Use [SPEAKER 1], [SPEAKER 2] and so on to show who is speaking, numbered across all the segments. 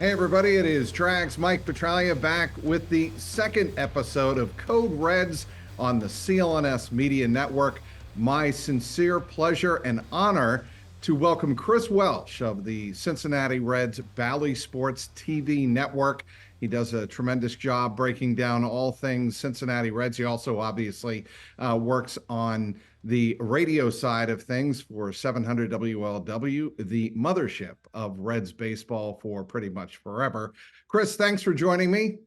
[SPEAKER 1] Hey everybody, it is Trags Mike Petralia back with the second episode of CodeReds on the CLNS Media Network. My sincere pleasure and honor to welcome Chris Welsh of the Cincinnati Reds Bally Sports TV Network. He does a tremendous job breaking down all things Cincinnati Reds. He also obviously works on the radio side of things for 700 WLW, the mothership of Reds baseball for pretty much forever. Chris, thanks for joining me.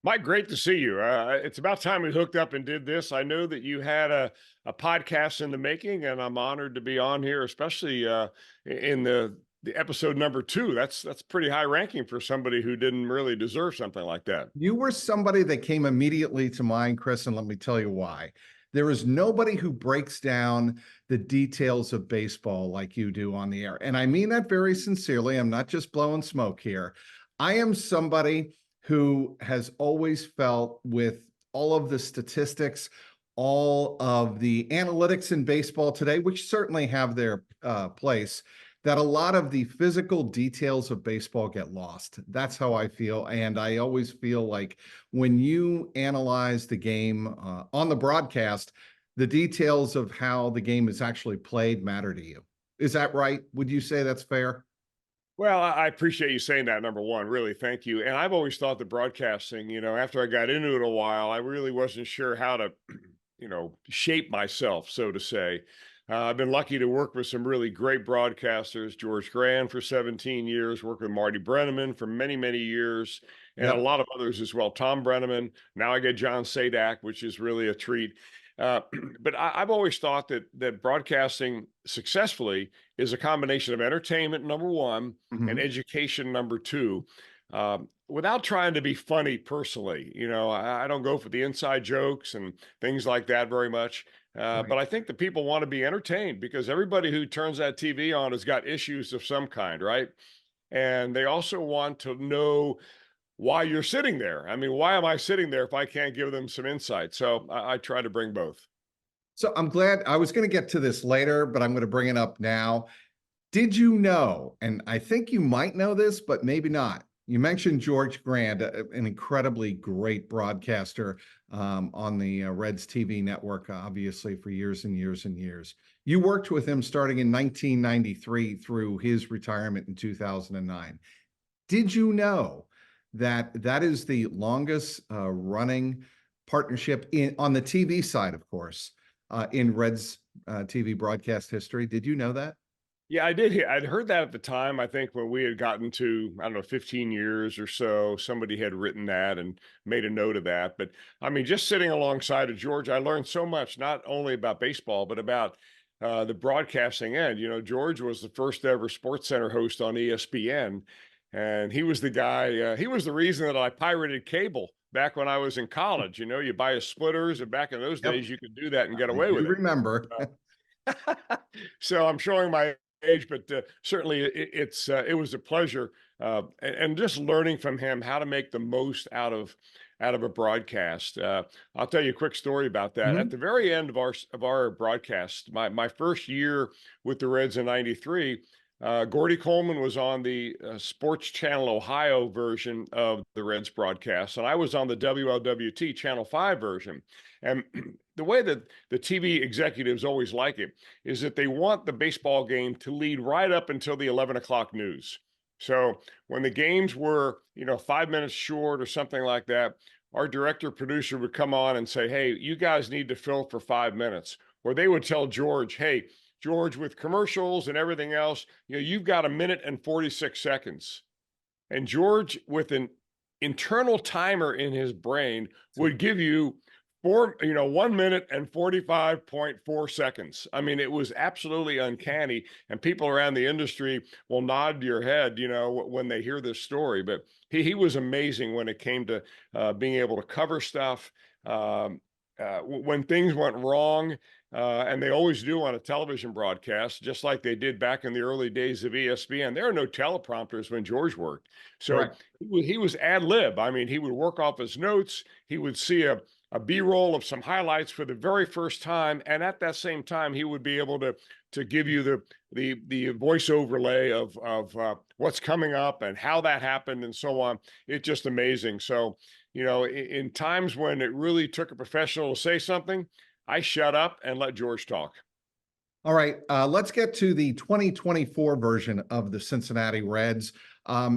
[SPEAKER 2] Mike, great to see you. It's about time we hooked up and did this. I know that you had a podcast in the making, and I'm honored to be on here, especially in the episode number 2. That's pretty high ranking for somebody who didn't really deserve something like that.
[SPEAKER 1] You were somebody that came immediately to mind, Chris, and let me tell you why. There is nobody who breaks down the details of baseball like you do on the air. And I mean that very sincerely. I'm not just blowing smoke here. I am somebody who has always felt, with all of the statistics, all of the analytics in baseball today, which certainly have their place, that a lot of the physical details of baseball get lost. That's how I feel. And I always feel like when you analyze the game on the broadcast, the details of how the game is actually played matter to you. Is that right? Would you say that's fair?
[SPEAKER 2] Well, I appreciate you saying that, number one. Really, thank you. And I've always thought that broadcasting, after I got into it a while, I really wasn't sure how to, shape myself, so to say. I've been lucky to work with some really great broadcasters, George Greene for 17 years, worked with Marty Brenneman for many, many years, and a
[SPEAKER 1] Yep.
[SPEAKER 2] lot of others as well. Tom Brenneman. Now I get John Sadak, which is really a treat. Uh, but I've always thought that broadcasting successfully is a combination of entertainment, number one, and
[SPEAKER 1] Mhm.
[SPEAKER 2] education, number two. Without trying to be funny personally, I don't go for the inside jokes and things like that very much.
[SPEAKER 1] Right.
[SPEAKER 2] But I think that people want to be entertained because everybody who turns that TV on has got issues of some kind, right? And they also want to know why you're sitting there. I mean, why am I sitting there if I can't give them some insight? So I try to bring both.
[SPEAKER 1] So I'm glad. I was going to get to this later, but I'm going to bring it up now. Did you know, and I think you might know this, but maybe not. You mentioned George Grant, an incredibly great broadcaster on the Reds TV network, obviously for years and years and years. You worked with him starting in 1993 through his retirement in 2009. Did you know that that is the longest running partnership on the TV side, of course, in Reds TV broadcast history? Did you know that?
[SPEAKER 2] Yeah, I did hear. I'd heard that at the time. I think when we had gotten to, I don't know, 15 years or so, somebody had written that and made a note of that. But I mean, just sitting alongside of George, I learned so much, not only about baseball, but about the broadcasting end. George was the first ever Sports Center host on ESPN. And he was the guy, he was the reason that I pirated cable back when I was in college. You buy a splitters, and back in those
[SPEAKER 1] Yep,
[SPEAKER 2] days, you could do that and get
[SPEAKER 1] I
[SPEAKER 2] away
[SPEAKER 1] do
[SPEAKER 2] with it.
[SPEAKER 1] remember.
[SPEAKER 2] So I'm showing my age, but certainly it was a pleasure, and just learning from him how to make the most out of a broadcast. I'll tell you a quick story about that. At
[SPEAKER 1] Mhm.
[SPEAKER 2] the very end of our broadcast, my first year with the Reds in '93. Gordy Coleman was on the Sports Channel Ohio version of the Reds broadcast, and I was on the WLWT Channel 5 version. And the way that the TV executives always like it is that they want the baseball game to lead right up until the 11 o'clock news. So when the games were, 5 minutes short or something like that, our director producer would come on and say, "Hey, you guys need to fill for 5 minutes." Or they would tell George, "Hey, George, with commercials and everything else, you've got a minute and 46 seconds." And George, with an internal timer in his brain, would give you 1 minute and 45.4 seconds. I mean, it was absolutely uncanny. And people around the industry will nod your head, when they hear this story. But he was amazing when it came to being able to cover stuff. When things went wrong, and they always do on a television broadcast, just like they did back in the early days of ESPN. There are no teleprompters when George worked. So
[SPEAKER 1] Correct.
[SPEAKER 2] he was ad lib. I mean, he would work off his notes. He would see a B-roll of some highlights for the very first time, and at that same time, he would be able to give you the voice overlay of what's coming up and how that happened and so on. It's just amazing. So, you know, in times when it really took a professional to say something, I shut up and let George talk.
[SPEAKER 1] All right, let's get to the 2024 version of the Cincinnati Reds.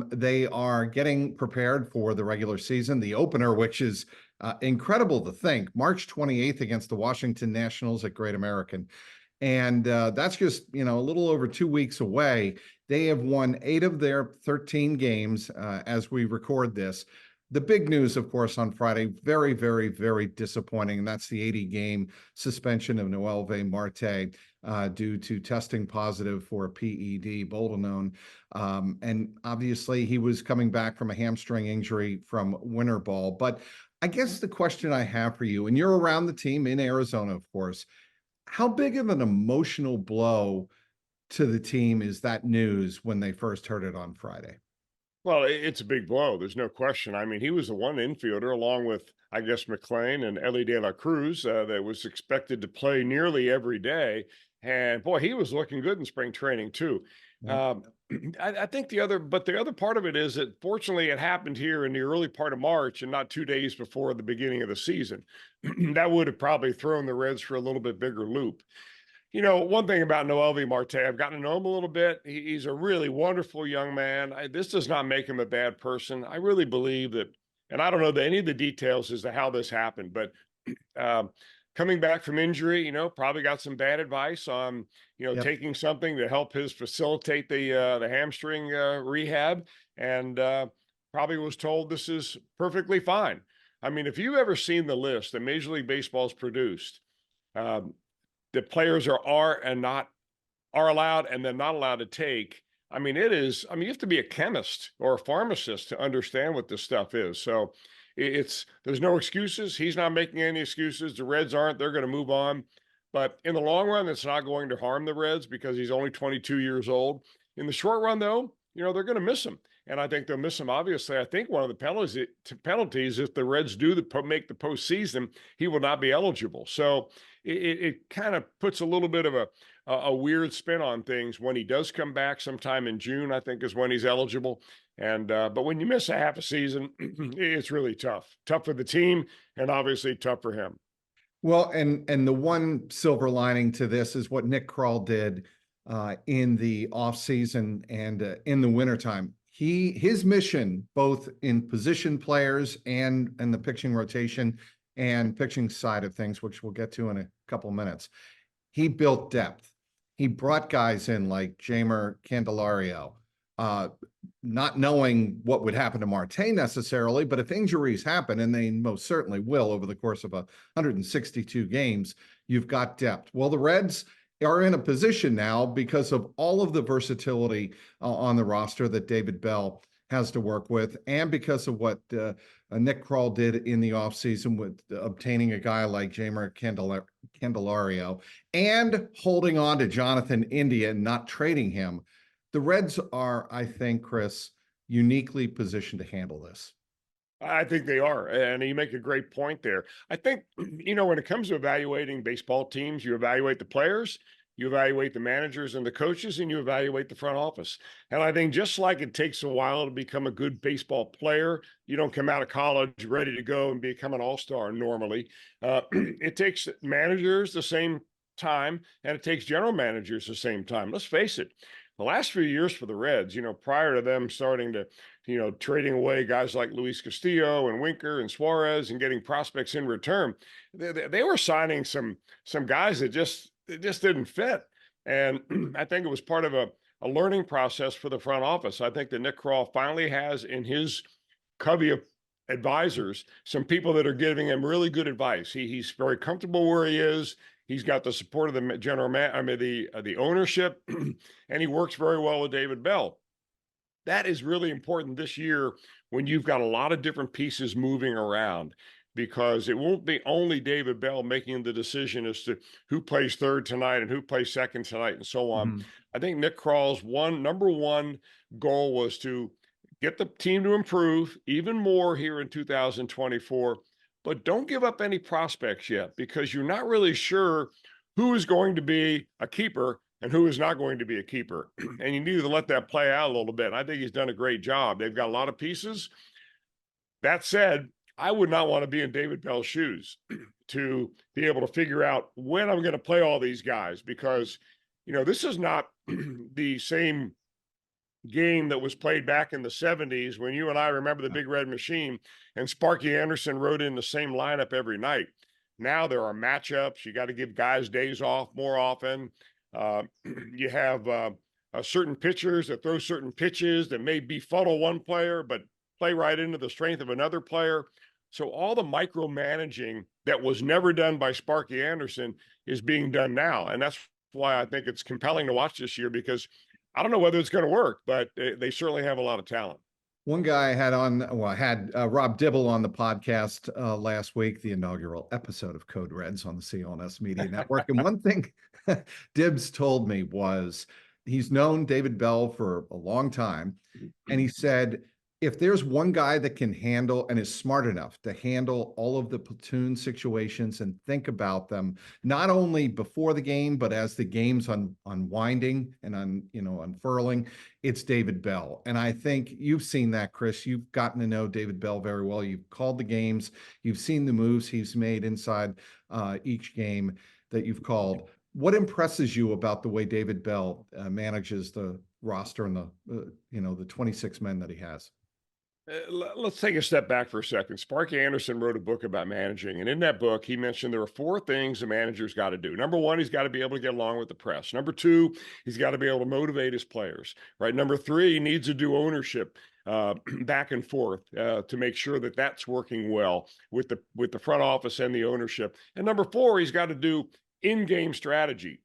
[SPEAKER 1] They are getting prepared for the regular season, the opener, which is incredible to think, March 28th against the Washington Nationals at Great American. And that's just, you know, a little over 2 weeks away. They have won 8 of their 13 games as we record this. The big news, of course, on Friday, very, very, very disappointing, and that's the 80-game suspension of Noelvi Marte due to testing positive for PED Boldenone. And obviously, he was coming back from a hamstring injury from winter ball. But I guess the question I have for you, and you're around the team in Arizona, of course, how big of an emotional blow to the team is that news when they first heard it on Friday?
[SPEAKER 2] Well, it's a big blow. There's no question. I mean, he was the one infielder, along with, I guess, McLean and Ellie De La Cruz, that was expected to play nearly every day. And boy, he was looking good in spring training too.
[SPEAKER 1] Yep.
[SPEAKER 2] Um, I think the other part of it is that fortunately it happened here in the early part of March and not 2 days before the beginning of the season. That would have probably thrown the Reds for a little bit bigger loop. You know, one thing about Noelvi Marte, I've gotten to know him a little bit. He's a really wonderful young man. This does not make him a bad person. I really believe that, and I don't know any of the details as to how this happened, but um, coming back from injury, you know, probably got some bad advice on, you know,
[SPEAKER 1] Yep.
[SPEAKER 2] taking something to help his facilitate the hamstring rehab, and probably was told this is perfectly fine. I mean, if you've ever seen the list that Major League Baseball's produced, um, the players are and not are allowed and then not allowed to take. I mean, it is, I mean, you have to be a chemist or a pharmacist to understand what this stuff is. So there's no excuses. He's not making any excuses. The Reds aren't. They're going to move on. But in the long run, it's not going to harm the Reds because he's only 22 years old. In the short run, though, you know, they're going to miss him. And I think they'll miss him. Obviously, I think one of the penalties, if the Reds do make the postseason, he will not be eligible. So it kind of puts a little bit of a weird spin on things when he does come back sometime in June, I think is when he's eligible. And but when you miss a half a season, it's really tough for the team and obviously tough for him.
[SPEAKER 1] Well, and the one silver lining to this is what Nick Krall did in the offseason and in the wintertime. His mission, both in position players and in the pitching rotation and pitching side of things, which we'll get to in a couple minutes, he built depth. He brought guys in like Jeimer Candelario, not knowing what would happen to Marte necessarily, but if injuries happen, and they most certainly will over the course of 162 games, you've got depth. Well, the Reds are in a position now because of all of the versatility on the roster that David Bell has to work with, and because of what Nick Krall did in the offseason with obtaining a guy like Jeimer Candelario and holding on to Jonathan India and not trading him. The Reds are, I think, Chris, uniquely positioned to handle this.
[SPEAKER 2] I think they are. And you make a great point there. I think, you know, when it comes to evaluating baseball teams, you evaluate the players, you evaluate the managers and the coaches, and you evaluate the front office. And I think just like it takes a while to become a good baseball player, you don't come out of college ready to go and become an all-star normally. It takes managers the same time, and it takes general managers the same time. Let's face it. The last few years for the Reds, you know, prior to them starting to, you know, trading away guys like Luis Castillo and Winker and Suarez and getting prospects in return, they were signing some guys that just didn't fit. And I think it was part of a learning process for the front office. I think that Nick Krall finally has in his covey of advisors some people that are giving him really good advice. He's very comfortable where he is. He's got the support of the general man, I mean the ownership, and he works very well with David Bell. That is really important this year when you've got a lot of different pieces moving around. because it won't be only David Bell making the decision as to who plays third tonight and who plays second tonight and so on.
[SPEAKER 1] Mhm.
[SPEAKER 2] I think Nick Krall's number one goal was to get the team to improve even more here in 2024, but don't give up any prospects yet because you're not really sure who is going to be a keeper and who is not going to be a keeper. And you need to let that play out a little bit. I think he's done a great job. They've got a lot of pieces. That said, I would not want to be in David Bell's shoes to be able to figure out when I'm going to play all these guys because, this is not the same game that was played back in the 70s when you and I remember the Big Red Machine and Sparky Anderson rode in the same lineup every night. Now there are matchups. You got to give guys days off more often. You have certain pitchers that throw certain pitches that may befuddle one player, but play right into the strength of another player. So all the micromanaging that was never done by Sparky Anderson is being done now. And that's why I think it's compelling to watch this year because I don't know whether it's going to work, but they certainly have a lot of talent.
[SPEAKER 1] One guy I had on, well, I had Rob Dibble on the podcast last week, the inaugural episode of CodeReds on the CLNS Media Network. And one thing Dibbs told me was he's known David Bell for a long time. And he said, if there's one guy that can handle and is smart enough to handle all of the platoon situations and think about them, not only before the game, but as the game's unwinding and unfurling, it's David Bell. And I think you've seen that, Chris. You've gotten to know David Bell very well. You've called the games. You've seen the moves he's made inside each game that you've called. What impresses you about the way David Bell manages the roster and the 26 men that he has?
[SPEAKER 2] Let's take a step back for a second. Sparky Anderson wrote a book about managing. And in that book, he mentioned there are 4 things a manager's got to do. Number 1, he's got to be able to get along with the press. Number 2, he's got to be able to motivate his players, right? Number 3, he needs to do ownership back and forth to make sure that that's working well with the front office and the ownership. And number 4, he's got to do in-game strategy.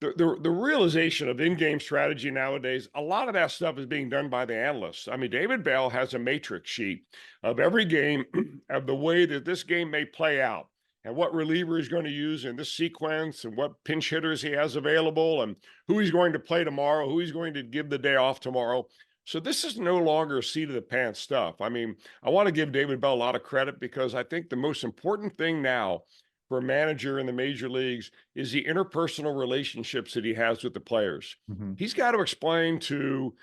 [SPEAKER 2] The realization of in-game strategy nowadays, a lot of that stuff is being done by the analysts. I mean, David Bell has a matrix sheet of every game of the way that this game may play out and what reliever he's going to use in this sequence and what pinch hitters he has available and who he's going to play tomorrow, who he's going to give the day off tomorrow. So this is no longer seat of the pants stuff. I mean, I want to give David Bell a lot of credit because I think the most important thing now for a manager in the major leagues is the interpersonal relationships that he has with the players.
[SPEAKER 1] Mm-hmm.
[SPEAKER 2] He's got to explain to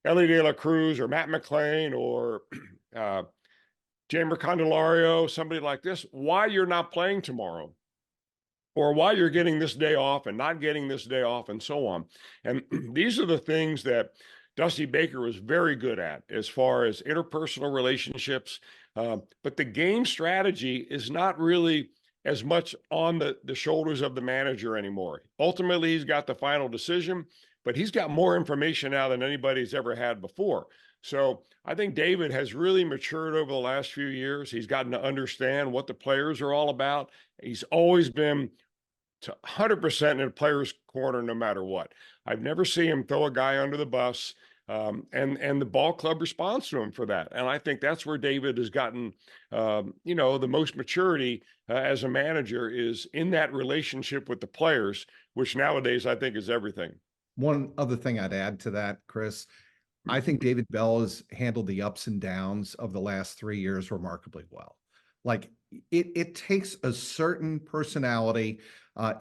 [SPEAKER 2] Ellie De La Cruz or Matt McClain or Jamer Candelario, somebody like this, why you're not playing tomorrow or why you're getting this day off and not getting this day off and so on. And these are the things that Dusty Baker was very good at as far as interpersonal relationships. But the game strategy is not really as much on the shoulders of the manager anymore. Ultimately, he's got the final decision, but he's got more information now than anybody's ever had before. So I think David has really matured over the last few years. He's gotten to understand what the players are all about. He's always been to 100% in a player's corner no matter what. I've never seen him throw a guy under the bus. And the ball club responds to him for that. And I think that's where David has gotten, the most maturity as a manager is in that relationship with the players, which nowadays I think is everything.
[SPEAKER 1] One other thing I'd add to that, Chris, I think David Bell has handled the ups and downs of the last 3 years remarkably well. Like it takes a certain personality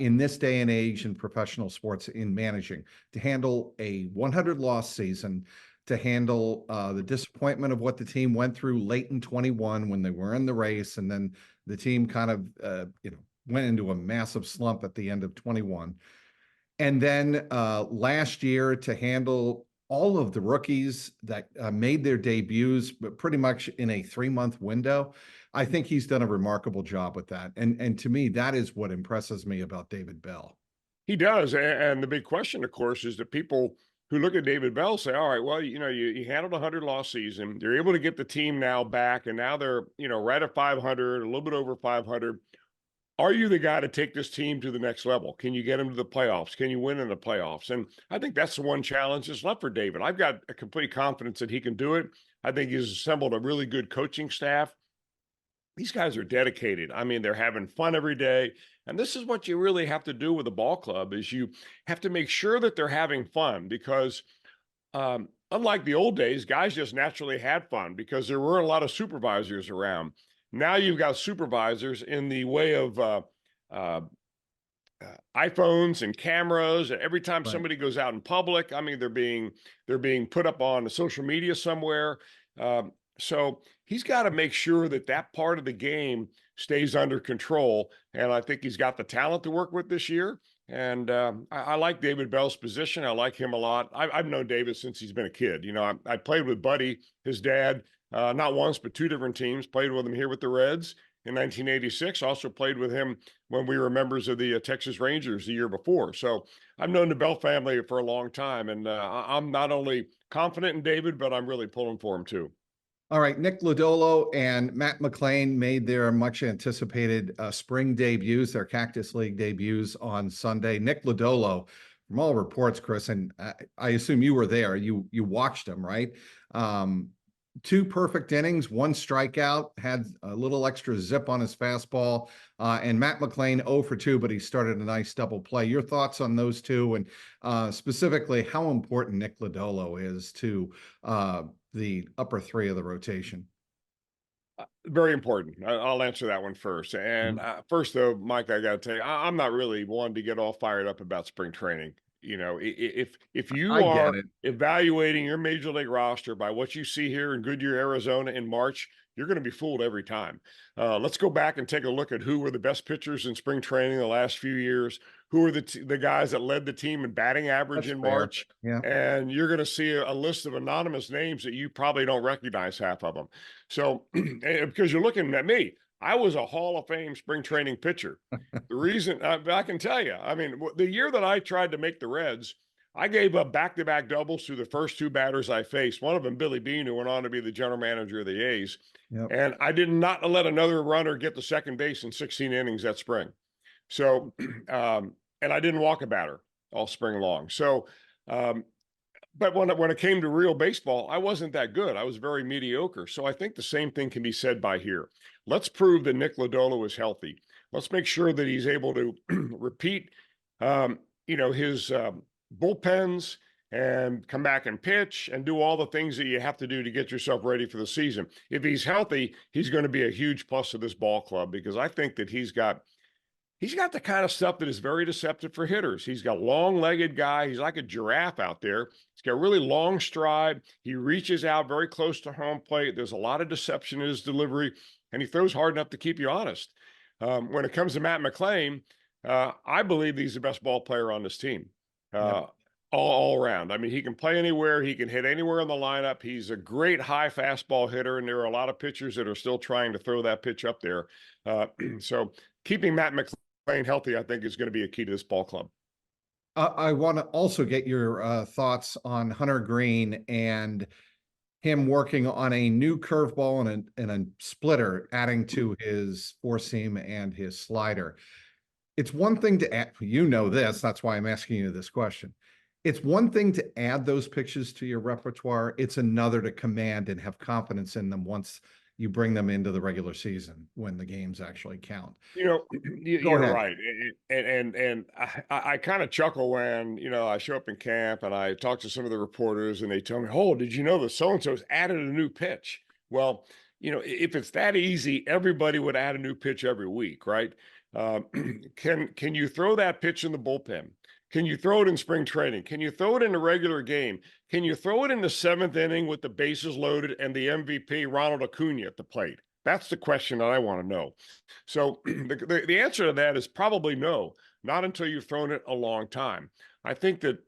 [SPEAKER 1] in this day and age in professional sports in managing to handle a 100-loss season, to handle the disappointment of what the team went through late in 21 when they were in the race, and then the team kind of went into a massive slump at the end of 21. And then last year to handle all of the rookies that made their debuts, but pretty much in a 3-month window. I think he's done a remarkable job with that. And to me, that is what impresses me about David Bell.
[SPEAKER 2] He does. And the big question, of course, is that people who look at David Bell say, all right, well, you handled a 100-loss season. You're able to get the team now back, and now they're, right at 500, a little bit over 500. Are you the guy to take this team to the next level? Can you get them to the playoffs? Can you win in the playoffs? And I think that's the one challenge that's left for David. I've got a complete confidence that he can do it. I think he's assembled a really good coaching staff. these guys are dedicated. I mean, they're having fun every day. And this is what you really have to do with a ball club is you have to make sure that they're having fun because unlike the old days, guys just naturally had fun because there weren't a lot of supervisors around. Now you've got supervisors in the way of uh, iPhones and cameras, and every time
[SPEAKER 1] Right.
[SPEAKER 2] somebody goes out in public, I mean, they're being put up on social media somewhere. So he's got to make sure that that part of the game stays under control, and I think he's got the talent to work with this year. And I like David Bell's position. I like him a lot. I've known David since he's been a kid. You know, I played with Buddy, his dad, not once but two different teams. Played with him here with the Reds in 1986. Also played with him when we were members of the Texas Rangers the year before. So I've known the Bell family for a long time, and I'm not only confident in David, but I'm really pulling for him too.
[SPEAKER 1] All right, Nick Lodolo and Matt McLain made their much anticipated spring debuts, their Cactus League debuts on Sunday. Nick Lodolo, from all reports, Chris, and I assume you were there. You watched him, right? Two perfect innings, one strikeout, had a little extra zip on his fastball, and Matt McLain 0 for 2, but he started a nice double play. Your thoughts on those two, and specifically how important Nick Lodolo is to the upper three of the rotation?
[SPEAKER 2] Very important. I'll answer that one first. And
[SPEAKER 1] Mhm.
[SPEAKER 2] first, though, Mike, I got to tell you, I'm not really one to get all fired up about spring training. You know, if you
[SPEAKER 1] I get
[SPEAKER 2] are
[SPEAKER 1] it.
[SPEAKER 2] evaluating your major league roster by what you see here in Goodyear, Arizona in March, you're going to be fooled every time. Let's go back and take a look at who were the best pitchers in spring training the last few years. Who are the guys that led the team in batting average
[SPEAKER 1] That's
[SPEAKER 2] in
[SPEAKER 1] fair.
[SPEAKER 2] March?
[SPEAKER 1] Yeah.
[SPEAKER 2] And you're going to see a list of anonymous names that you probably don't recognize half of them. So, because you're looking at me, I was a Hall of Fame spring training pitcher. The reason I can tell you, I mean, the year that I tried to make the Reds, I gave up back-to-back doubles to the first two batters I faced. One of them, Billy Beane, who went on to be the general manager of the A's.
[SPEAKER 1] Yep.
[SPEAKER 2] And I did not let another runner get to second base in 16 innings that spring. So, and I didn't walk a batter all spring long. So, um, but when it came to real baseball, I wasn't that good. I was very mediocre. So I think the same thing can be said by here. Let's prove that Nick Lodolo is healthy. Let's make sure that he's able to repeat, his bullpens and come back and pitch and do all the things that you have to do to get yourself ready for the season. If he's healthy, he's going to be a huge plus to this ball club because I think that he's got the kind of stuff that is very deceptive for hitters. He's got long-legged guy. He's like a giraffe out there. He's got a really long stride. He reaches out very close to home plate. There's a lot of deception in his delivery, and he throws hard enough to keep you honest. When it comes to Matt McLain, I believe he's the best ball player on this team.
[SPEAKER 1] Yep.
[SPEAKER 2] All around. I mean, he can play anywhere. He can hit anywhere in the lineup. He's a great high fastball hitter, and there are a lot of pitchers that are still trying to throw that pitch up there. So keeping Matt McLain playing healthy, I think, is going to be a key to this ball club.
[SPEAKER 1] I want to also get your thoughts on Hunter Greene and him working on a new curveball and a splitter, adding to his four seam and his slider. It's one thing to add, you know this, that's why I'm asking you this question. It's one thing to add those pitches to your repertoire. It's another to command and have confidence in them once you bring them into the regular season when the games actually count.
[SPEAKER 2] You know,
[SPEAKER 1] Go
[SPEAKER 2] you're
[SPEAKER 1] ahead.
[SPEAKER 2] right, and I kind of chuckle when I show up in camp and I talk to some of the reporters and they tell me, "Oh, did you know that so and so's added a new pitch?" Well, if it's that easy, everybody would add a new pitch every week, right? Um, can you throw that pitch in the bullpen? Can you throw it in spring training? Can you throw it in a regular game? Can you throw it in the seventh inning with the bases loaded and the MVP Ronald Acuna at the plate? That's the question that I want to know. So the answer to that is probably no, not until you've thrown it a long time. I think that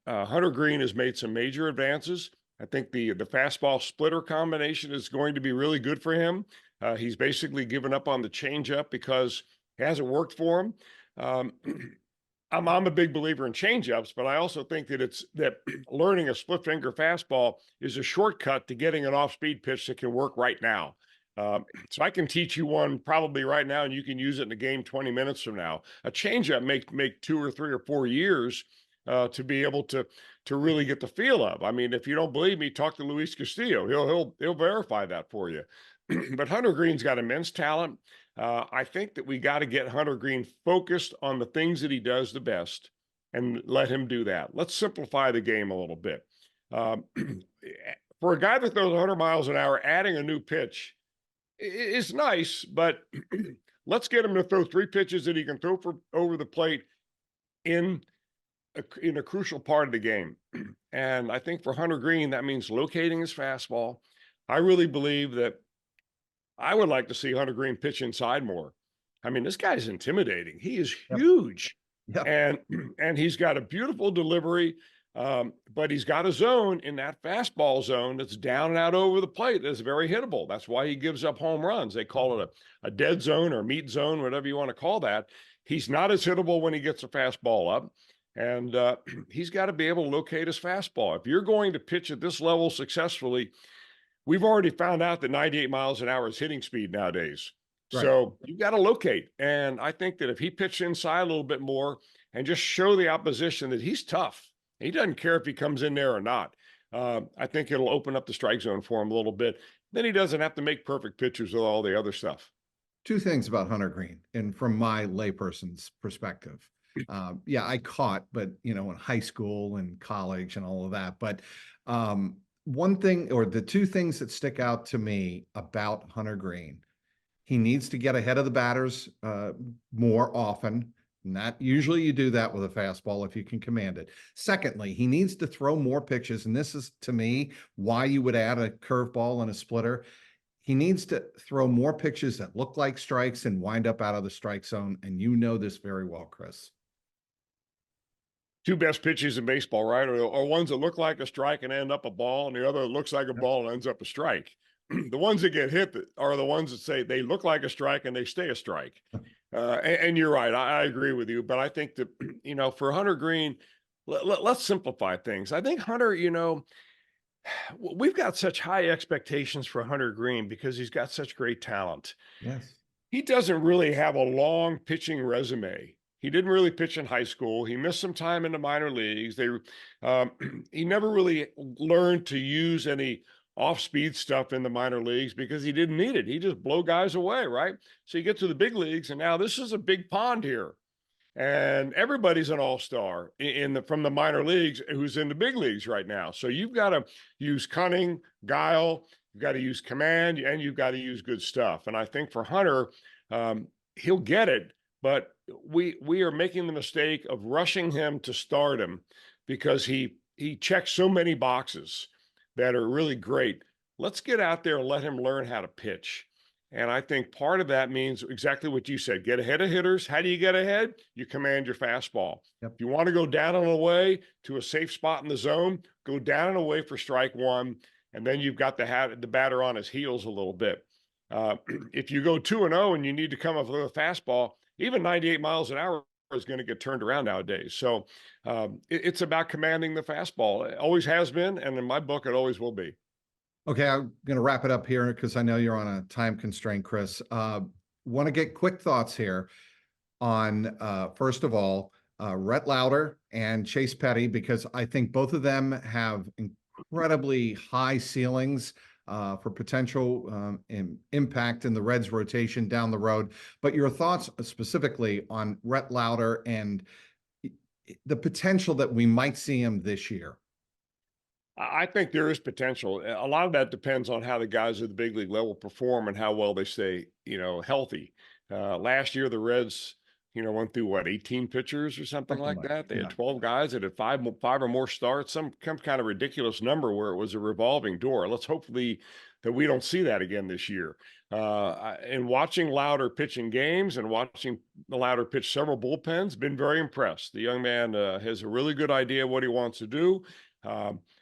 [SPEAKER 2] Hunter Greene has made some major advances. I think the fastball splitter combination is going to be really good for him. He's basically given up on the changeup because it hasn't worked for him. Um, I'm a big believer in changeups, but I also think that learning a split finger fastball is a shortcut to getting an off speed pitch that can work right now. So I can teach you one probably right now, and you can use it in the game 20 minutes from now. A changeup make 2 or 3 or 4 years to be able to really get the feel of. I mean, if you don't believe me, talk to Luis Castillo. He'll verify that for you. But Hunter Greene's got immense talent. I think that we got to get Hunter Greene focused on the things that he does the best and let him do that. Let's simplify the game a little bit. For a guy that throws 100 miles an hour, adding a new pitch is nice, but let's get him to throw 3 pitches that he can throw for over the plate in a crucial part of the game. And I think for Hunter Greene, that means locating his fastball. I really believe that I would like to see Hunter Greene pitch inside more. I mean, this guy's intimidating. He is huge. Yep. And he's got a beautiful delivery, but he's got a zone in that fastball zone that's down and out over the plate that's very hittable. That's why he gives up home runs. They call it a dead zone or meat zone, whatever you want to call that. He's not as hittable when he gets a fastball up, and he's got to be able to locate his fastball. If you're going to pitch at this level successfully, we've already found out that 98 miles an hour is hitting speed nowadays. Right. So you've got to locate. And I think that if he pitches inside a little bit more and just show the opposition that he's tough, he doesn't care if he comes in there or not. I think it'll open up the strike zone for him a little bit. Then he doesn't have to make perfect pitches with all the other stuff.
[SPEAKER 1] 2 things about Hunter Greene, and from my layperson's perspective. Yeah, I caught, but in high school and college and all of that. But one thing, or the 2 things that stick out to me about Hunter Greene, he needs to get ahead of the batters more often. Not usually you do that with a fastball if you can command it. Secondly, he needs to throw more pitches, and this is, to me, why you would add a curveball and a splitter. He needs to throw more pitches that look like strikes and wind up out of the strike zone, and you know this very well, Chris.
[SPEAKER 2] 2 best pitches in baseball, right? Or ones that look like a strike and end up a ball, and the other looks like a ball and ends up a strike. The ones that get hit are the ones that say they look like a strike and they stay a strike. And you're right. I agree with you. But I think that, for Hunter Greene, let's simplify things. I think Hunter, we've got such high expectations for Hunter Greene because he's got such great talent.
[SPEAKER 1] Yes.
[SPEAKER 2] He doesn't really have a long pitching resume. He didn't really pitch in high school. He missed some time in the minor leagues. He never really learned to use any off-speed stuff in the minor leagues because he didn't need it. He just blow guys away, right? So you get to the big leagues, and now this is a big pond here. And everybody's an all-star from the minor leagues who's in the big leagues right now. So you've got to use cunning, guile, you've got to use command, and you've got to use good stuff. And I think for Hunter, he'll get it, but we are making the mistake of rushing him to stardom because he checks so many boxes that are really great. Let's get out there and let him learn how to pitch. And I think part of that means exactly what you said. Get ahead of hitters. How do you get ahead? You command your fastball. Yep. If you want to go down and away to a safe spot in the zone, go down and away for strike 1, and then you've got the batter on his heels a little bit. If you go 2-0 and you need to come up with a fastball, even 98 miles an hour is going to get turned around nowadays. So it's about commanding the fastball. It always has been, and in my book, it always will be.
[SPEAKER 1] Okay, I'm going to wrap it up here because I know you're on a time constraint, Chris. Want to get quick thoughts here on, first of all, Rhett Lauder and Chase Petty, because I think both of them have incredibly high ceilings for potential impact in the Reds rotation down the road. But your thoughts specifically on Rhett Lauder and the potential that we might see him this year?
[SPEAKER 2] I think there is potential. A lot of that depends on how the guys at the big league level perform and how well they stay, healthy. Last year, the Reds, went through 18 pitchers or something like that. They had 12 guys that had five or more starts, some kind of ridiculous number where it was a revolving door. Let's hopefully that we don't see that again this year. And watching Lauder pitching games and watching Lauder pitch several bullpens, been very impressed. The young man has a really good idea what he wants to do.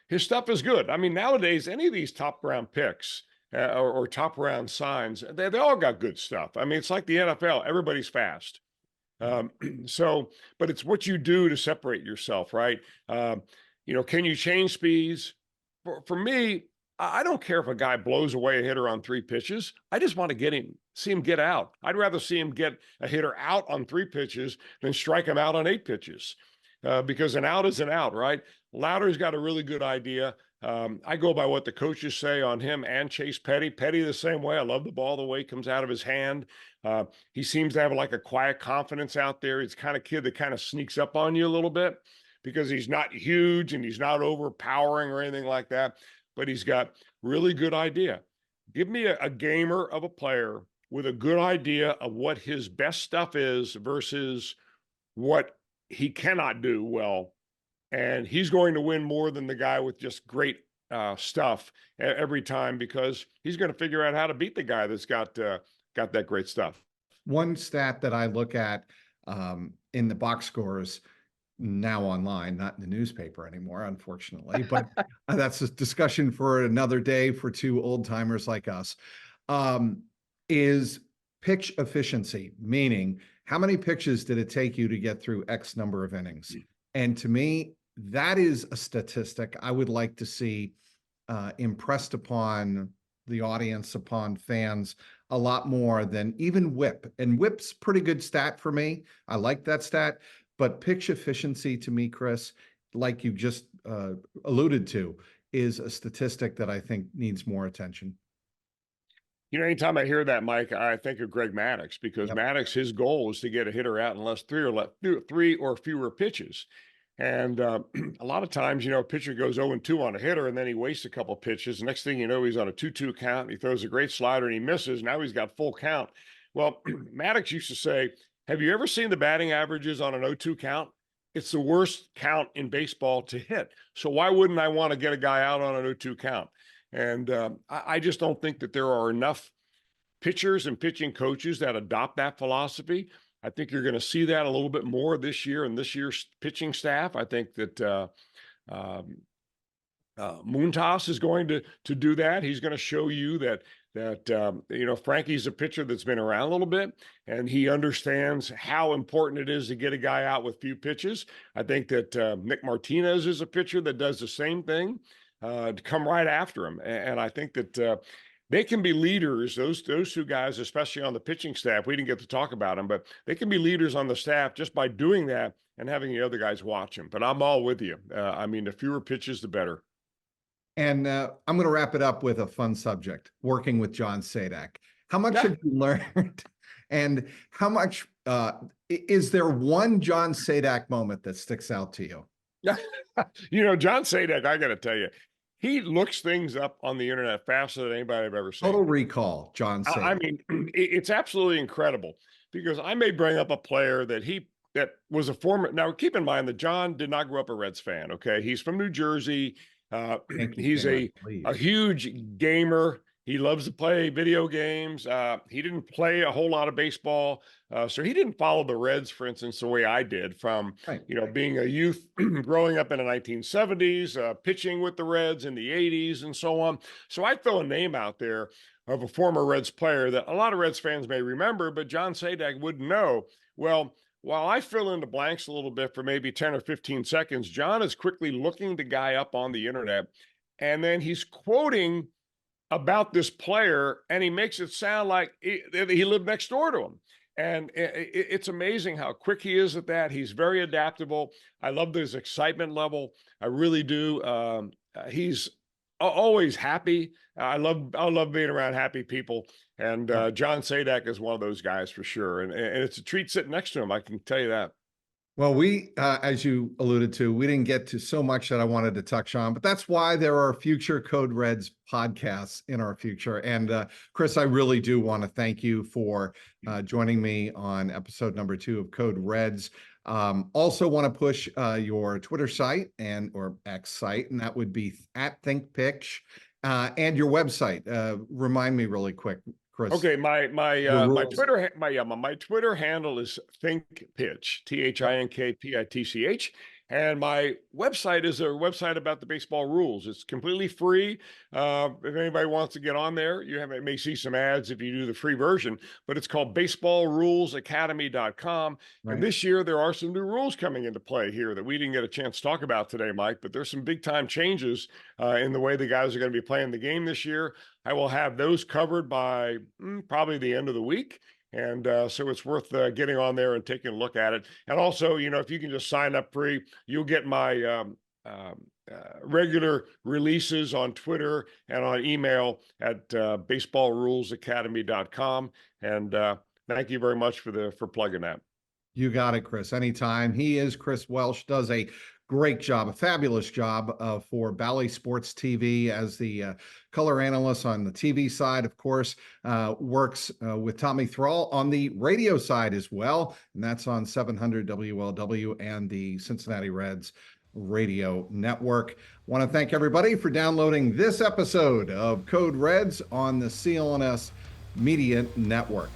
[SPEAKER 2] His stuff is good. I mean, nowadays, any of these top round picks or top round signs, they all got good stuff. I mean, it's like the NFL. Everybody's fast. But it's what you do to separate yourself, right? Can you change speeds? For me, I don't care if a guy blows away a hitter on 3 pitches. I just want to see him get out. I'd rather see him get a hitter out on 3 pitches than strike him out on 8 pitches. because an out is an out, right? Louder's got a really good idea. I go by what the coaches say on him and Chase Petty. Petty the same way. I love the ball, the way it comes out of his hand. He seems to have like a quiet confidence out there. He's the kind of kid that kind of sneaks up on you a little bit because he's not huge and he's not overpowering or anything like that, but he's got really good idea. Give me a gamer of a player with a good idea of what his best stuff is versus what he cannot do well. And he's going to win more than the guy with just great stuff every time because he's going to figure out how to beat the guy that's got that great stuff.
[SPEAKER 1] One stat that I look at in the box scores now online, not in the newspaper anymore, unfortunately, but that's a discussion for another day for two old timers like us, is pitch efficiency, meaning how many pitches did it take you to get through X number of innings? And to me, that is a statistic I would like to see impressed upon the audience, upon fans, a lot more than even whip. And whip's pretty good stat for me. I like that stat. But pitch efficiency to me, Chris, like you just alluded to, is a statistic that I think needs more attention.
[SPEAKER 2] You know, anytime I hear that, Mike, I think of Greg Maddux because Maddux, his goal is to get a hitter out in less three or fewer pitches. And a lot of times, you know, a pitcher goes 0-2 on a hitter and then he wastes a couple of pitches. Next thing you know, he's on a 2-2 count. And he throws a great slider and he misses. Now he's got full count. Well, Maddux used to say, have you ever seen the batting averages on an 0-2 count? It's the worst count in baseball to hit. So why wouldn't I want to get a guy out on an 0-2 count? And I just don't think that there are enough pitchers and pitching coaches that adopt that philosophy. I think you're going to see that a little bit more this year in this year's pitching staff. I think that Muntas is going to do that. He's going to show you that you know, Frankie's a pitcher that's been around a little bit and he understands how important it is to get a guy out with few pitches. I think that Nick Martinez is a pitcher that does the same thing to come right after him. And I think that they can be leaders, those two guys, especially on the pitching staff. We didn't get to talk about them, but they can be leaders on the staff just by doing that and having the other guys watch them. But I'm all with you. I mean, the fewer pitches, the better.
[SPEAKER 1] And I'm going to wrap it up with a fun subject, working with John Sadak. How much have you learned? And how much, is there one John Sadak moment that sticks out to you?
[SPEAKER 2] You know, John Sadak, I got to tell you, he looks things up on the internet faster than anybody I've ever seen.
[SPEAKER 1] Total recall, John Sadak.
[SPEAKER 2] I mean, it's absolutely incredible because I may bring up a player that was a former, now keep in mind that John did not grow up a Reds fan, okay? He's from New Jersey. He's a huge gamer. He loves to play video games. He didn't play a whole lot of baseball. So he didn't follow the Reds, for instance, the way I did from, you know, being a youth growing up in the 1970s, pitching with the Reds in the 80s and so on. So I throw a name out there of a former Reds player that a lot of Reds fans may remember, but John Sadak wouldn't know. Well, while I fill in the blanks a little bit for maybe 10 or 15 seconds, John is quickly looking the guy up on the internet, and then he's quoting about this player, and he makes it sound like he lived next door to him. And it's amazing how quick he is at that. He's very adaptable. I love his excitement level. I really do. He's always happy. I love being around happy people. And John Sadak is one of those guys for sure. And it's a treat sitting next to him. I can tell you that.
[SPEAKER 1] Well, we, as you alluded to, we didn't get to so much that I wanted to touch on, but that's why there are future CodeReds podcasts in our future. And Chris, I really do want to thank you for joining me on episode number 2 of CodeReds. Also want to push your Twitter site or X site, and that would be @ThinkPitch, and your website. Remind me really quick, Chris.
[SPEAKER 2] Okay, my Twitter handle is ThinkPitch, ThinkPitch, and my website is a website about the baseball rules. It's completely free. If anybody wants to get on there, you may see some ads if you do the free version, but it's called baseballrulesacademy.com. Right. And this year there are some new rules coming into play here that we didn't get a chance to talk about today, Mike, but there's some big time changes in the way the guys are going to be playing the game this year. I will have those covered by probably the end of the week. And so it's worth getting on there and taking a look at it. And also, if you can just sign up free, you'll get my regular releases on Twitter and on email at baseballrulesacademy.com. And thank you very much for plugging that.
[SPEAKER 1] You got it, Chris. Anytime. He is Chris Welsh, does a great job, a fabulous job for Bally Sports TV as the color analyst on the TV side, of course, works with Tommy Thrall on the radio side as well. And that's on 700 WLW and the Cincinnati Reds radio network. Want to thank everybody for downloading this episode of Code Reds on the CLNS Media Network.